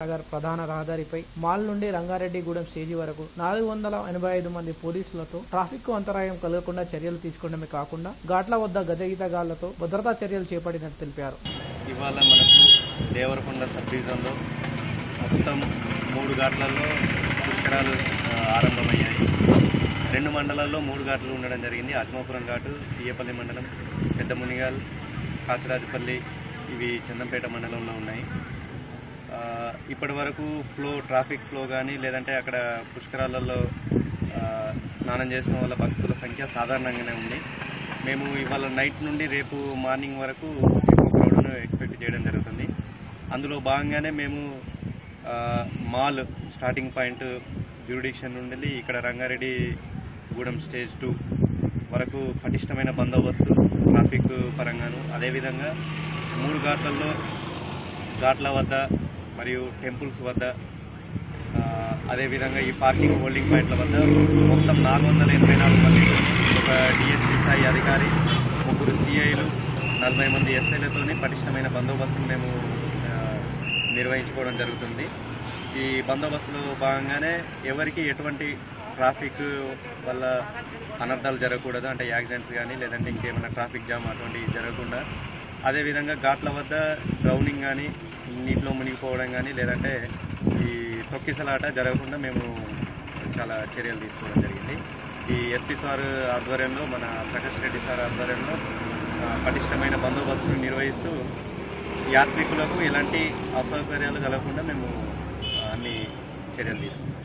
నగర్ ప్రధాన రహదారిపై మాల్ నుండి రంగారెడ్డిగూడెం స్టేజి వరకు 485 మంది పోలీసులతో ట్రాఫిక్ కు అంతరాయం కలగకుండా చర్యలు తీసుకోవడమే కాకుండా ఘాట్ల వద్ద గజగీతగాళ్లతో భద్రతా చర్యలు చేపట్టినట్టు తెలిపారు. ఇవాళ మనకు దేవరకొండ సబ్ డివిజన్లో మొత్తం 3 ఘాట్లలో పుష్కరాలు ఆరంభమయ్యాయి. 2 మండలాల్లో 3 ఘాట్లు ఉండడం జరిగింది. అజ్మాపురం ఘాటు, తీయపల్లి మండలం, పెద్ద మునిగాల్, కాచరాజపల్లి ఇవి చందంపేట మండలంలో ఉన్నాయి. ఇప్పటి వరకు ట్రాఫిక్ ఫ్లో కానీ లేదంటే అక్కడ పుష్కరాలలో స్నానం చేసిన వాళ్ళ భక్తుల సంఖ్య సాధారణంగానే ఉంది. మేము ఇవాళ నైట్ నుండి రేపు మార్నింగ్ వరకు ఎక్కువ క్రౌడ్ను ఎక్స్పెక్ట్ చేయడం జరుగుతుంది. అందులో భాగంగానే మేము మాల్ స్టార్టింగ్ పాయింట్ జ్యూరిడిక్షన్ నుండి ఇక్కడ రంగారెడ్డిగూడెం స్టేజ్ 2 వరకు పటిష్టమైన బందోబస్తు ట్రాఫిక్ పరంగాను, అదేవిధంగా 3 ఘాట్లలో ఘాట్ల వద్ద మరియు టెంపుల్స్ వద్ద, అదేవిధంగా ఈ పార్కింగ్ హోల్డింగ్ పాయింట్ల వద్ద మొత్తం 484 మంది, ఒక డిఎస్పీ స్థాయి అధికారి, 3 సిఐలు, 40 మంది ఎస్ఐలతో పటిష్టమైన బందోబస్తును మేము నిర్వహించుకోవడం జరుగుతుంది. ఈ బందోబస్తులో భాగంగానే ఎవరికి ఎటువంటి ట్రాఫిక్ వల్ల అనర్థాలు జరగకూడదు, అంటే యాక్సిడెంట్స్ కానీ లేదంటే ఇంకేమైనా ట్రాఫిక్ జామ్ అటువంటివి జరగకుండా, అదేవిధంగా ఘాట్ల వద్ద డ్రౌనింగ్ కానీ నీటిలో మునిగిపోవడం కానీ లేదంటే ఈ తొక్కిసలాట జరగకుండా మేము చాలా చర్యలు తీసుకోవడం జరిగింది. ఈ ఎస్పీ సార్ ఆధ్వర్యంలో, మన ప్రకాష్ రెడ్డి సార్ ఆధ్వర్యంలో పటిష్టమైన బందోబస్తును నిర్వహిస్తూ యాత్రికులకు ఎలాంటి అసౌకర్యాలు కలగకుండా మేము అన్ని చర్యలు తీసుకున్నాం.